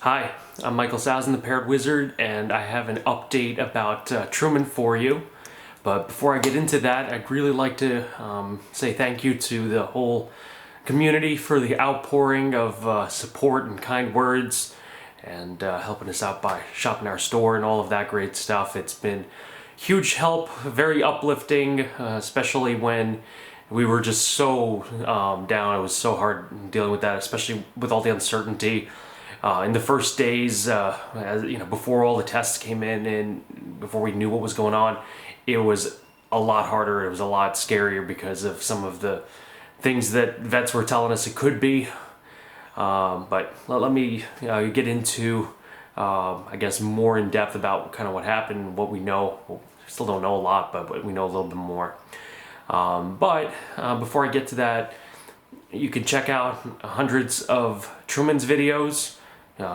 Hi, I'm Michael Sazin, the Parrot Wizard, and I have an update about Truman for you. But before I get into that, I'd really like to say thank you to the whole community for the outpouring of support and kind words and helping us out by shopping our store and all of that great stuff. It's been huge help, very uplifting, especially when we were just so down. It was so hard dealing with that, especially with all the uncertainty. In the first days, before all the tests came in and before we knew what was going on, it was a lot harder. It was a lot scarier because of some of the things that vets were telling us it could be. But let me get into, I guess, more in depth about kind of what happened, what we know. Well, we still don't know a lot, but we know a little bit more. But before I get to that, you can check out hundreds of Truman's videos,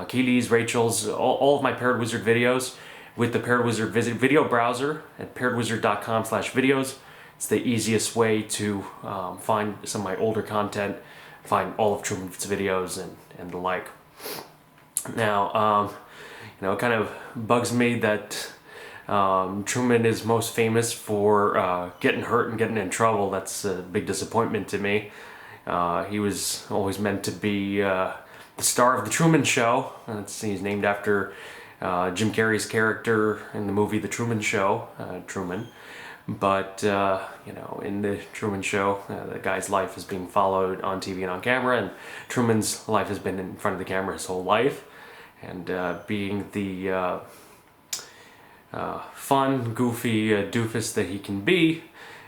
Keely's, Rachel's, all of my Parrot Wizard videos with the Parrot Wizard video browser at parrotwizard.com/videos. It's the easiest way to find some of my older content, find all of Truman's videos and the like. Now, it kind of bugs me that Truman is most famous for getting hurt and getting in trouble. That's a big disappointment to me. He was always meant to be the star of the Truman Show. He's named after Jim Carrey's character in the movie The Truman Show, Truman. But, in the Truman Show, the guy's life is being followed on TV and on camera, and Truman's life has been in front of the camera his whole life. And being the fun, goofy doofus that he can be,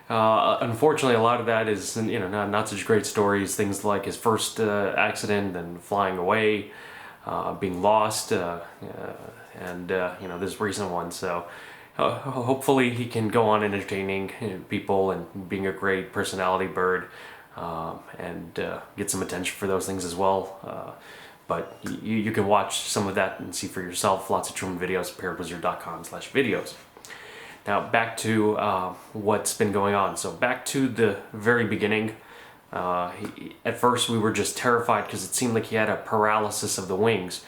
unfortunately, a lot of that is, not such great stories. Things like his first accident and flying away, being lost, and this recent one. So hopefully he can go on entertaining people and being a great personality bird, and get some attention for those things as well. But you can watch some of that and see for yourself. Lots of Truman videos, parrotwizard.com/videos. Now back to what's been going on. So back to the very beginning. At first we were just terrified because it seemed like he had a paralysis of the wings.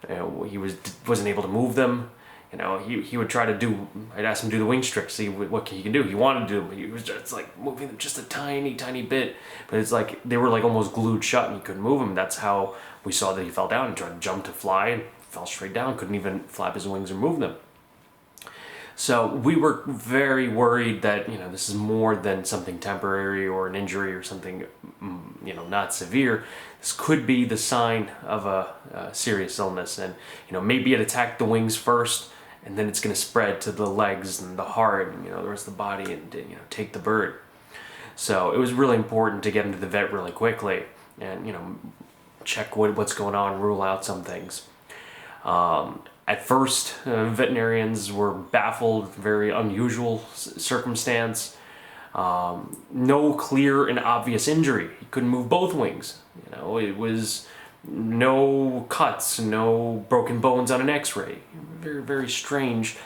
He wasn't able to move them. He would try to do. I'd ask him to do the wing tricks, see what he can do. He wanted to do them. He was just like moving them just a tiny bit. But it's like they were like almost glued shut and he couldn't move them. That's how we saw that he fell down and tried to jump to fly and fell straight down. Couldn't even flap his wings or move them. So we were very worried that, this is more than something temporary or an injury or something, not severe. This could be the sign of a serious illness. And, maybe it attacked the wings first and then it's going to spread to the legs and the heart and, the rest of the body and, take the bird. So it was really important to get into the vet really quickly and, check what's going on, rule out some things. At first, veterinarians were baffled, very unusual circumstance. No clear and obvious injury. He couldn't move both wings. It was no cuts, no broken bones on an x-ray. Very, very strange.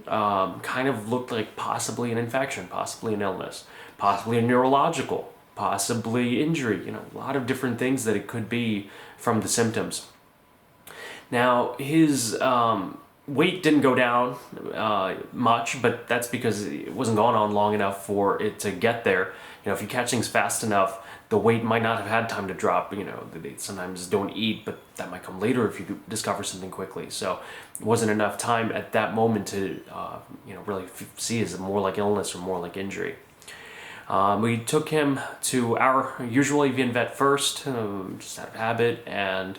Kind of looked like possibly an infection, possibly an illness, possibly a neurological, possibly injury. A lot of different things that it could be from the symptoms. Now, his weight didn't go down much, but that's because it wasn't going on long enough for it to get there. If you catch things fast enough, the weight might not have had time to drop. They sometimes don't eat, but that might come later if you discover something quickly. So it wasn't enough time at that moment to, really see is it more like illness or more like injury. We took him to our usual avian vet first, just out of habit, and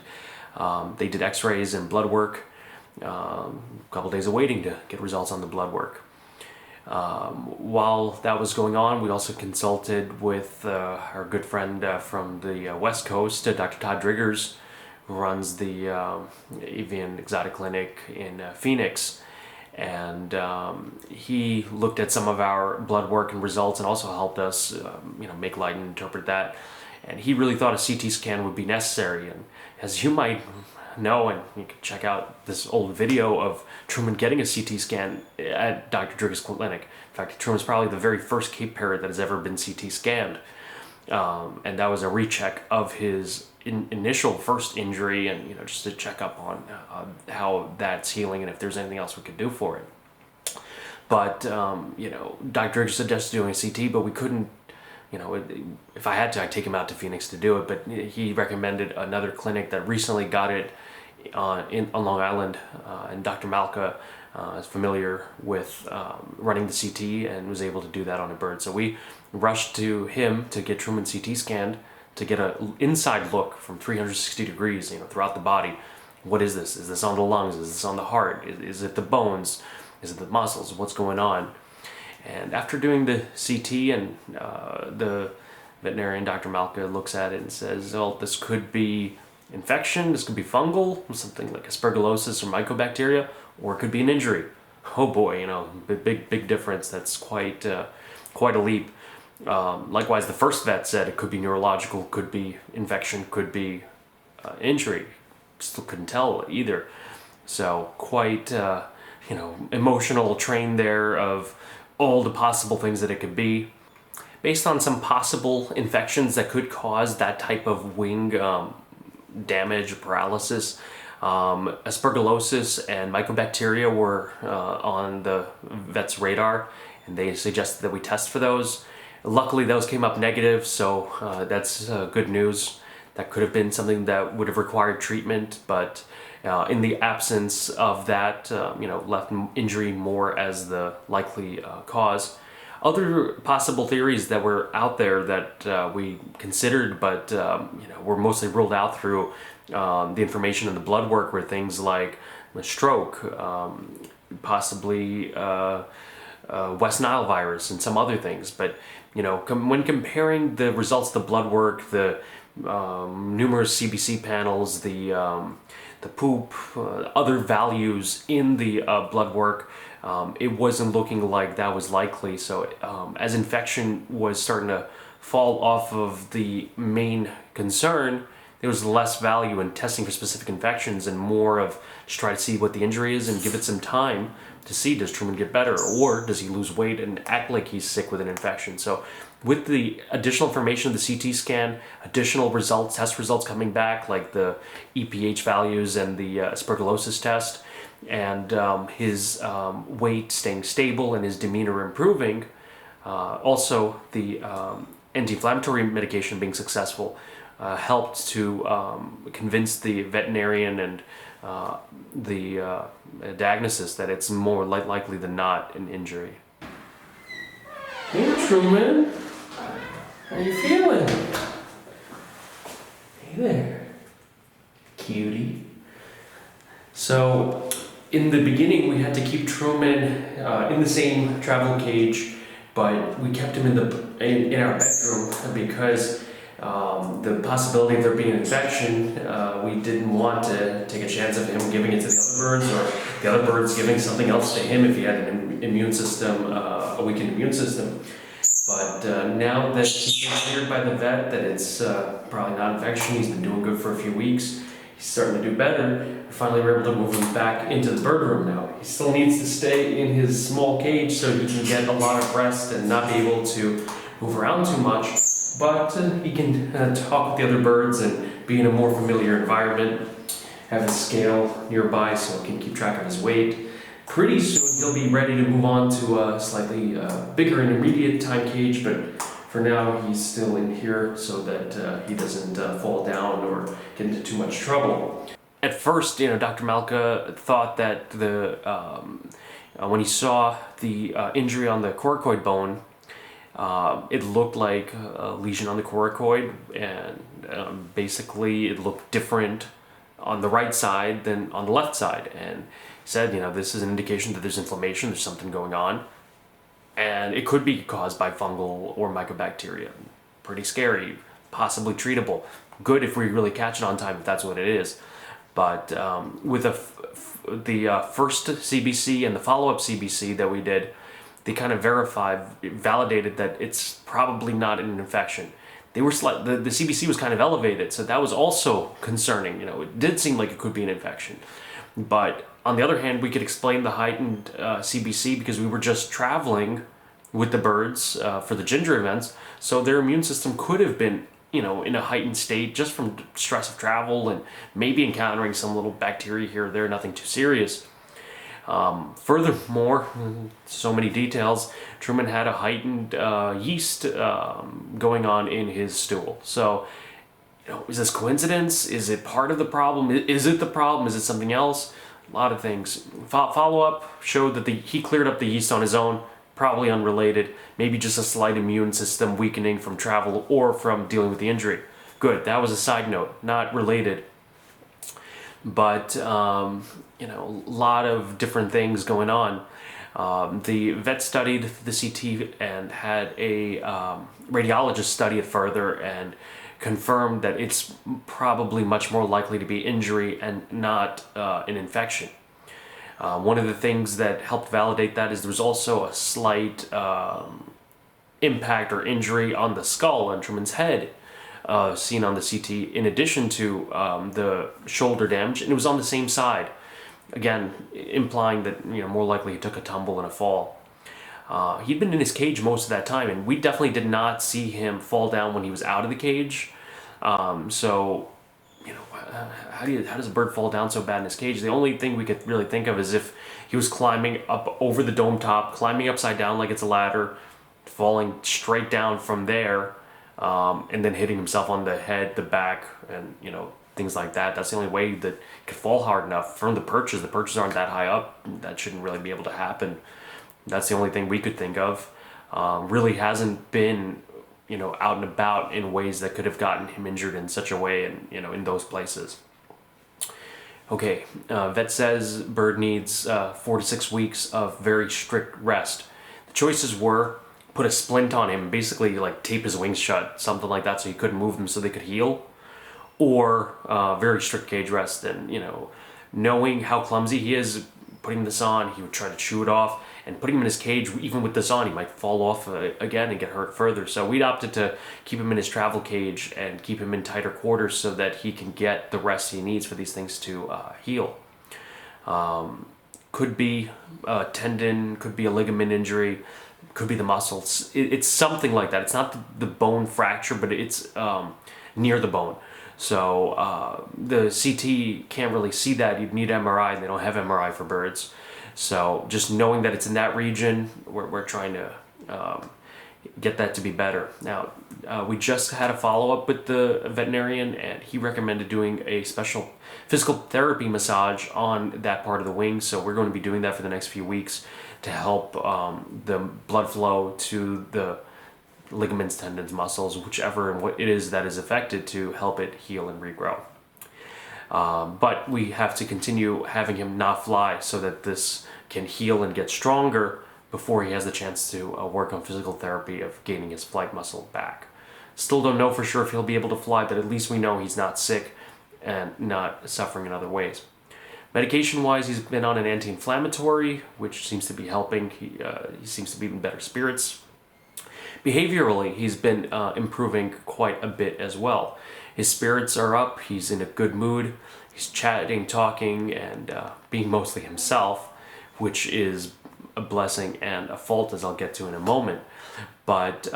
they did x-rays and blood work. A couple days of waiting to get results on the blood work. While that was going on, we also consulted with our good friend from the West Coast, Dr. Todd Driggers, who runs the Avian Exotic Clinic in Phoenix. And he looked at some of our blood work and results and also helped us make light and interpret that. And he really thought a CT scan would be necessary. And as you might know, and you can check out this old video of Truman getting a CT scan at Dr. Driggers' clinic. In fact, Truman's probably the very first Cape Parrot that has ever been CT scanned. And that was a recheck of his initial first injury, and just to check up on how that's healing and if there's anything else we could do for it. But Dr. Driggs suggested doing a CT, but we couldn't. If I had to, I'd take him out to Phoenix to do it. But he recommended another clinic that recently got it on Long Island, and Dr. Malka is familiar with running the CT and was able to do that on a bird. So we rushed to him to get Truman CT scanned to get an inside look from 360 degrees, throughout the body. What is this? Is this on the lungs? Is this on the heart? Is it the bones? Is it the muscles? What's going on? And after doing the CT, and the veterinarian, Dr. Malka, looks at it and says, well, this could be infection, this could be fungal, something like aspergillosis or mycobacteria, or it could be an injury. Oh boy, big difference. That's quite a leap. Likewise, the first vet said it could be neurological, could be infection, could be injury. Still couldn't tell either. So quite, emotional train there of all the possible things that it could be. Based on some possible infections that could cause that type of wing damage or paralysis, aspergillosis and mycobacteria were on the vet's radar, and they suggested that we test for those. Luckily, those came up negative, so that's good news. That could have been something that would have required treatment, but in the absence of that, left injury more as the likely cause. Other possible theories that were out there that we considered, but were mostly ruled out through the information in the blood work, were things like a stroke, possibly West Nile virus, and some other things. But when comparing the results of the blood work, the numerous CBC panels, the poop, other values in the blood work, it wasn't looking like that was likely. So as infection was starting to fall off of the main concern, there was less value in testing for specific infections and more of just try to see what the injury is and give it some time to see, does Truman get better, or does he lose weight and act like he's sick with an infection. So with the additional information of the CT scan, additional results, test results coming back, like the EPH values and the aspergillosis test, and his weight staying stable and his demeanor improving, also the anti-inflammatory medication being successful, helped to convince the veterinarian and the diagnosis that it's more likely than not an injury. Hey Truman, how you feeling? Hey there, cutie. So in the beginning, we had to keep Truman in the same travel cage, but we kept him in our bedroom because the possibility of there being an infection, we didn't want to take a chance of him giving it to the other birds, or the other birds giving something else to him if he had an immune system, a weakened immune system. But now that he's been cleared by the vet that it's probably not infection, he's been doing good for a few weeks, he's starting to do better, we finally were able to move him back into the bird room now. He still needs to stay in his small cage so he can get a lot of rest and not be able to move around too much, but he can talk with the other birds and be in a more familiar environment, have a scale nearby so he can keep track of his weight. Pretty soon he'll be ready to move on to a slightly bigger intermediate time cage, but for now he's still in here so that he doesn't fall down or get into too much trouble. At first, Dr. Malka thought that when he saw the injury on the corocoid bone, it looked like a lesion on the corocoid, and basically it looked different on the right side than on the left side, and said, this is an indication that there's inflammation, there's something going on, and it could be caused by fungal or mycobacteria. Pretty scary, possibly treatable. Good if we really catch it on time, if that's what it is. But with the first CBC and the follow-up CBC that we did, they kind of validated that it's probably not an infection. They were the CBC was kind of elevated, so that was also concerning. It did seem like it could be an infection. But on the other hand, we could explain the heightened CBC because we were just traveling with the birds for the ginger events, so their immune system could have been in a heightened state just from stress of travel and maybe encountering some little bacteria here or there, nothing too serious. Furthermore, so many details, Truman had a heightened yeast going on in his stool. So, is this coincidence? Is it part of the problem? Is it the problem? Is it something else? A lot of things. Follow-up showed that he cleared up the yeast on his own, probably unrelated, maybe just a slight immune system weakening from travel or from dealing with the injury. Good, that was a side note, not related. But, a lot of different things going on. The vet studied the CT and had a radiologist study it further and confirmed that it's probably much more likely to be injury and not an infection. One of the things that helped validate that is there was also a slight impact or injury on the skull, on Truman's head, seen on the CT, in addition to the shoulder damage, and it was on the same side. Again, implying that more likely he took a tumble and a fall. He'd been in his cage most of that time, and we definitely did not see him fall down when he was out of the cage. So, how does a bird fall down so bad in his cage? The only thing we could really think of is if he was climbing up over the dome top, climbing upside down like it's a ladder, falling straight down from there, and then hitting himself on the head, the back, and things like that. That's the only way that he could fall hard enough from the perches. The perches aren't that high up. That shouldn't really be able to happen. That's the only thing we could think of. Really hasn't been out and about in ways that could have gotten him injured in such a way, and in those places. Okay, vet says bird needs 4 to 6 weeks of very strict rest. The choices were put a splint on him, basically like tape his wings shut, something like that, so he couldn't move them so they could heal, or very strict cage rest. And knowing how clumsy he is, putting this on, he would try to chew it off, and putting him in his cage, even with this on, he might fall off again and get hurt further. So we opted to keep him in his travel cage and keep him in tighter quarters so that he can get the rest he needs for these things to heal. Could be a tendon, could be a ligament injury, could be the muscles. It's something like that. It's not the bone fracture, but it's near the bone. So the CT can't really see that. You'd need MRI, and they don't have MRI for birds. So just knowing that it's in that region, we're trying to get that to be better. Now, we just had a follow-up with the veterinarian, and he recommended doing a special physical therapy massage on that part of the wing. So we're going to be doing that for the next few weeks to help the blood flow to the ligaments, tendons, muscles, whichever and what it is that is affected, to help it heal and regrow. But we have to continue having him not fly so that this can heal and get stronger before he has the chance to work on physical therapy of gaining his flight muscle back. Still don't know for sure if he'll be able to fly, but at least we know he's not sick and not suffering in other ways. Medication-wise, he's been on an anti-inflammatory, which seems to be helping. He seems to be in better spirits. Behaviorally, he's been improving quite a bit as well. His spirits are up, he's in a good mood, he's chatting, talking, and being mostly himself, which is a blessing and a fault, as I'll get to in a moment. But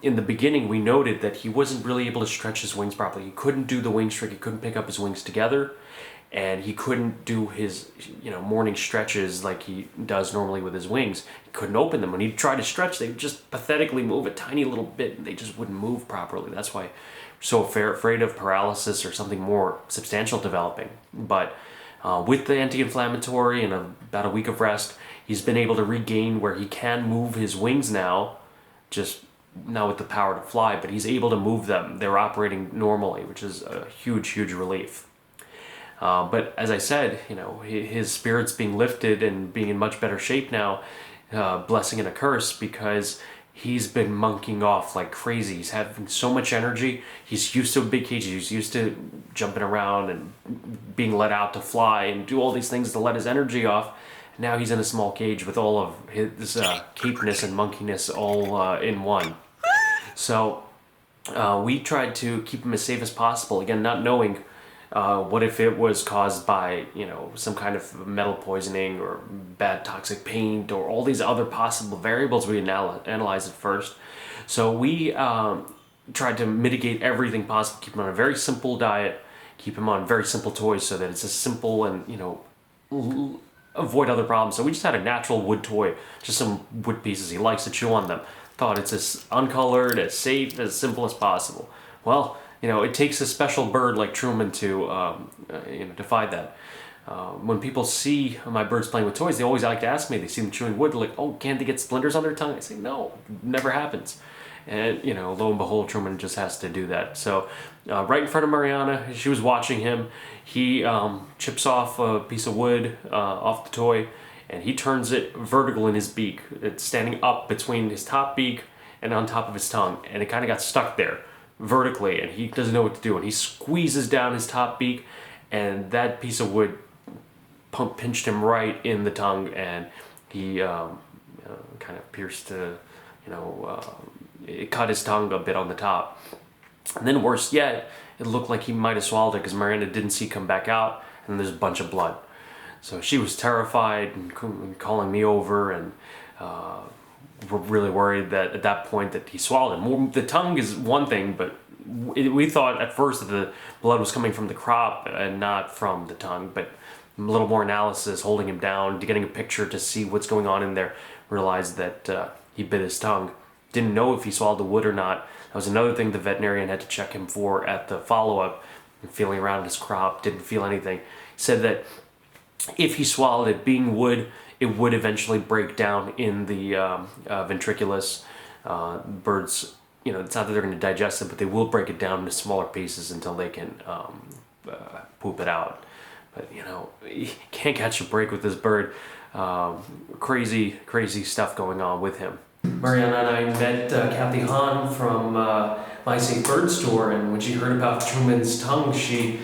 in the beginning, we noted that he wasn't really able to stretch his wings properly. He couldn't do the wing trick, he couldn't pick up his wings together, and he couldn't do his morning stretches like he does normally with his wings. He couldn't open them. When he'd try to stretch, they'd just pathetically move a tiny little bit, and they just wouldn't move properly. That's why we're so afraid of paralysis or something more substantial developing. But with the anti-inflammatory and about a week of rest, he's been able to regain where he can move his wings now, just not with the power to fly, but he's able to move them. They're operating normally, which is a huge, huge relief. But as I said, his spirits being lifted and being in much better shape now, blessing and a curse, because he's been monkeying off like crazy. He's having so much energy. He's used to a big cage. He's used to jumping around and being let out to fly and do all these things to let his energy off. Now he's in a small cage with all of his capeness and monkeyness all in one. So we tried to keep him as safe as possible. Again, not knowing what if it was caused by, some kind of metal poisoning or bad toxic paint or all these other possible variables. We analyzed at first. So we tried to mitigate everything possible, keep him on a very simple diet, keep him on very simple toys so that it's as simple and, avoid other problems. So we just had a natural wood toy, just some wood pieces. He likes to chew on them. Thought it's as uncolored, as safe, as simple as possible. Well, it takes a special bird like Truman to defy that. When people see my birds playing with toys, they always like to ask me. They see them chewing wood, they're like, "Oh, can't they get splinters on their tongue?" I say, "No, never happens." And lo and behold, Truman just has to do that. So, right in front of Mariana, she was watching him. He chips off a piece of wood off the toy, and he turns it vertical in his beak. It's standing up between his top beak and on top of his tongue, and it kind of got stuck there vertically, and he doesn't know what to do. And he squeezes down his top beak, and that piece of wood pinched him right in the tongue, and he kind of pierced, it cut his tongue a bit on the top. And then worse yet, it looked like he might have swallowed it because Mariana didn't see it come back out, and there's a bunch of blood. So she was terrified and calling me over, and we're really worried that at that point that he swallowed it. The tongue is one thing, but we thought at first that the blood was coming from the crop and not from the tongue, but a little more analysis, holding him down, getting a picture to see what's going on in there, realized that he bit his tongue. Didn't know if he swallowed the wood or not. That was another thing the veterinarian had to check him for at the follow-up. Feeling around his crop, didn't feel anything. He said that if he swallowed it, being wood, it would eventually break down in the ventriculus. Birds, it's not that they're going to digest it, but they will break it down into smaller pieces until they can poop it out. But, you can't catch a break with this bird. Crazy, crazy stuff going on with him. Mariana and I met Kathy Hahn from My St. Bird Store, and when she heard about Truman's tongue, she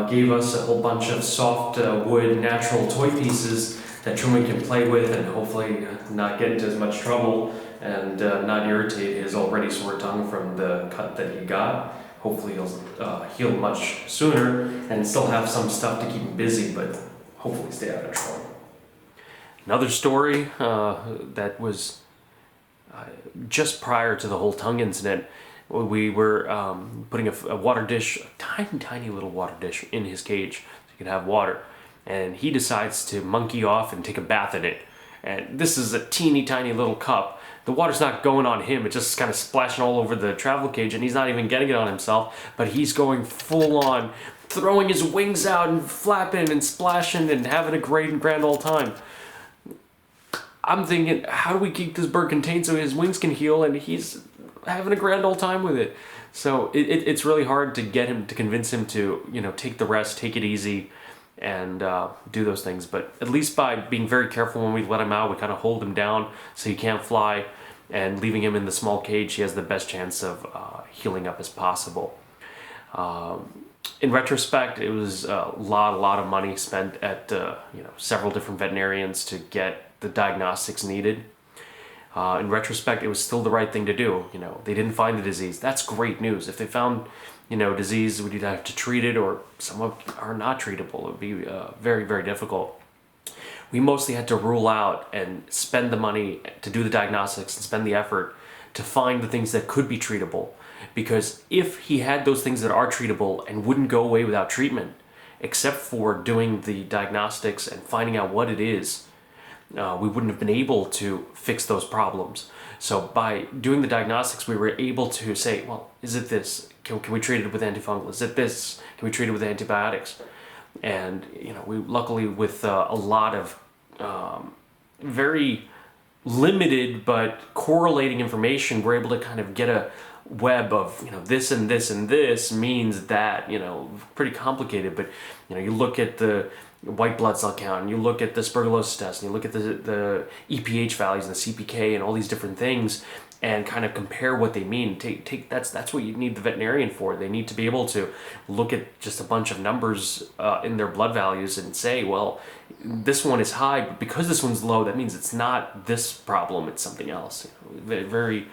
gave us a whole bunch of soft wood natural toy pieces that Truman can play with and hopefully not get into as much trouble and not irritate his already sore tongue from the cut that he got. Hopefully he'll heal much sooner and still have some stuff to keep him busy, but hopefully stay out of trouble. Another story that was just prior to the whole tongue incident, we were putting a water dish, a tiny little water dish in his cage so he could have water. And he decides to monkey off and take a bath in it. And this is a teeny tiny little cup. The water's not going on him, it's just kind of splashing all over the travel cage, and he's not even getting it on himself, but he's going full on, throwing his wings out and flapping and splashing and having a great and grand old time. I'm thinking, how do we keep this bird contained so his wings can heal and he's having a grand old time with it? So it's really hard to get him, to convince him to, take the rest, take it easy, and do those things. But at least by being very careful when we let him out, we kind of hold him down so he can't fly, and leaving him in the small cage, he has the best chance of healing up as possible. In retrospect, it was a lot of money spent at several different veterinarians to get the diagnostics needed. In retrospect, it was still the right thing to do. They didn't find the disease. That's great news. If they found, disease, we'd either have to treat it, or some of them are not treatable. It would be very, very difficult. We mostly had to rule out and spend the money to do the diagnostics and spend the effort to find the things that could be treatable. Because if he had those things that are treatable and wouldn't go away without treatment, except for doing the diagnostics and finding out what it is, we wouldn't have been able to fix those problems. So by doing the diagnostics, we were able to say, well, is it this? Can we treat it with antifungal? Is it this? Can we treat it with antibiotics? And we luckily, with a lot of very limited but correlating information, we're able to kind of get a web of this and this and this means that, pretty complicated. But you look at the white blood cell count, and you look at the aspergillosis test, and you look at the EPH values and the CPK and all these different things, and kind of compare what they mean. That's what you need the veterinarian for. They need to be able to look at just a bunch of numbers in their blood values and say, well, this one is high, but because this one's low, that means it's not this problem, it's something else. Very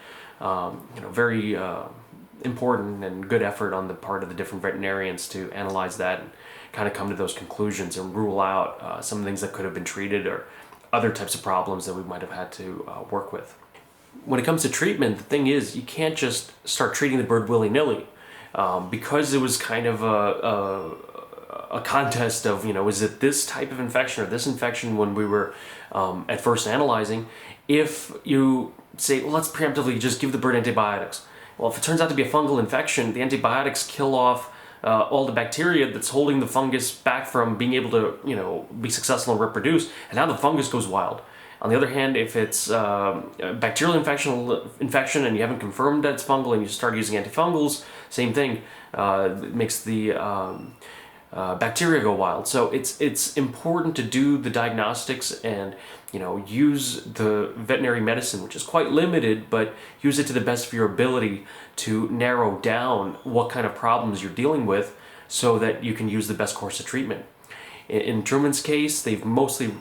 important and good effort on the part of the different veterinarians to analyze that and kind of come to those conclusions and rule out some things that could have been treated or other types of problems that we might have had to work with. when it comes to treatment, the thing is, you can't just start treating the bird willy-nilly. Because it was kind of a contest of, is it this type of infection or this infection when we were at first analyzing. If you say, well, let's preemptively just give the bird antibiotics. Well, if it turns out to be a fungal infection, the antibiotics kill off all the bacteria that's holding the fungus back from being able to, be successful and reproduce, and now the fungus goes wild. On the other hand, if it's a bacterial infection and you haven't confirmed that it's fungal and you start using antifungals, same thing, it makes the bacteria go wild. So it's important to do the diagnostics and use the veterinary medicine, which is quite limited, but use it to the best of your ability to narrow down what kind of problems you're dealing with so that you can use the best course of treatment. In Truman's case, they've mostly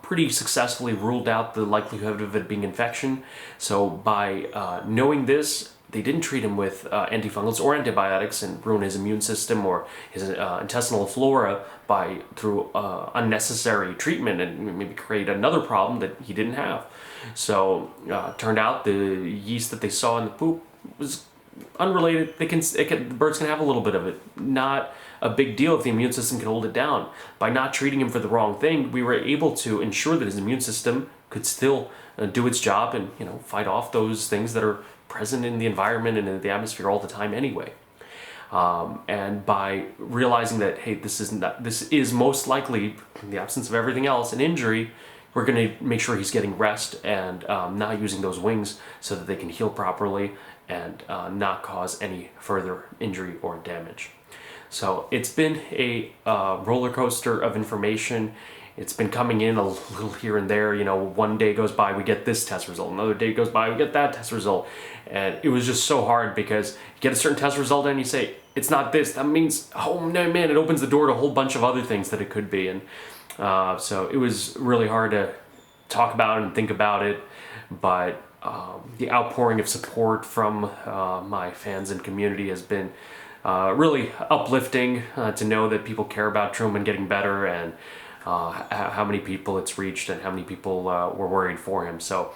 pretty successfully ruled out the likelihood of it being infection. So by knowing this, they didn't treat him with antifungals or antibiotics and ruin his immune system or his intestinal flora through unnecessary treatment and maybe create another problem that he didn't have. So turned out the yeast that they saw in the poop was unrelated. The birds can have a little bit of it. Not a big deal if the immune system can hold it down. By not treating him for the wrong thing, we were able to ensure that his immune system could still do its job and fight off those things that are present in the environment and in the atmosphere all the time anyway. And by realizing that, hey, this is most likely, in the absence of everything else, an injury, we're going to make sure he's getting rest and not using those wings so that they can heal properly and not cause any further injury or damage. So it's been a roller coaster of information. It's been coming in a little here and there. One day goes by, we get this test result. Another day goes by, we get that test result. And it was just so hard because you get a certain test result and you say, it's not this. That means, oh man, it opens the door to a whole bunch of other things that it could be. And so it was really hard to talk about and think about it. But the outpouring of support from my fans and community has been really uplifting to know that people care about Truman getting better and how many people it's reached and how many people were worried for him. So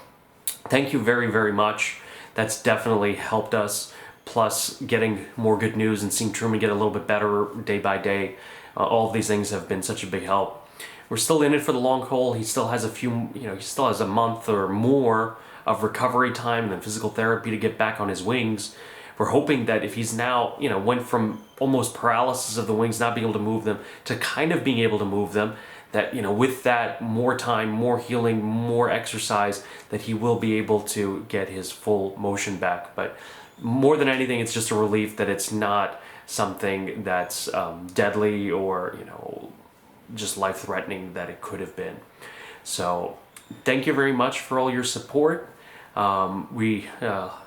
thank you very, very much. That's definitely helped us. Plus getting more good news and seeing Truman get a little bit better day by day. All of these things have been such a big help. We're still in it for the long haul. He still has he still has a month or more of recovery time and then physical therapy to get back on his wings. We're hoping that if he's now, went from almost paralysis of the wings, not being able to move them, to kind of being able to move them, that, with that more time, more healing, more exercise, that he will be able to get his full motion back. But more than anything, it's just a relief that it's not something that's deadly or, just life-threatening that it could have been. So thank you very much for all your support. We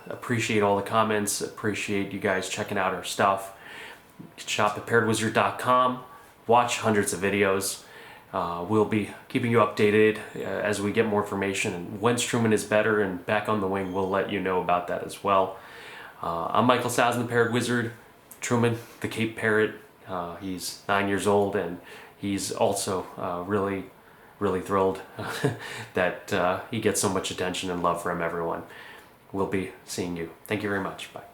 appreciate all the comments, appreciate you guys checking out our stuff. You can shop at parrotwizard.com, watch hundreds of videos. We'll be keeping you updated as we get more information, and when Truman is better and back on the wing, we'll let you know about that as well. I'm Michael Sazin, the Parrot Wizard. Truman, the Cape Parrot, he's 9 years old, and he's also really thrilled that he gets so much attention and love from everyone. We'll be seeing you. Thank you very much. Bye.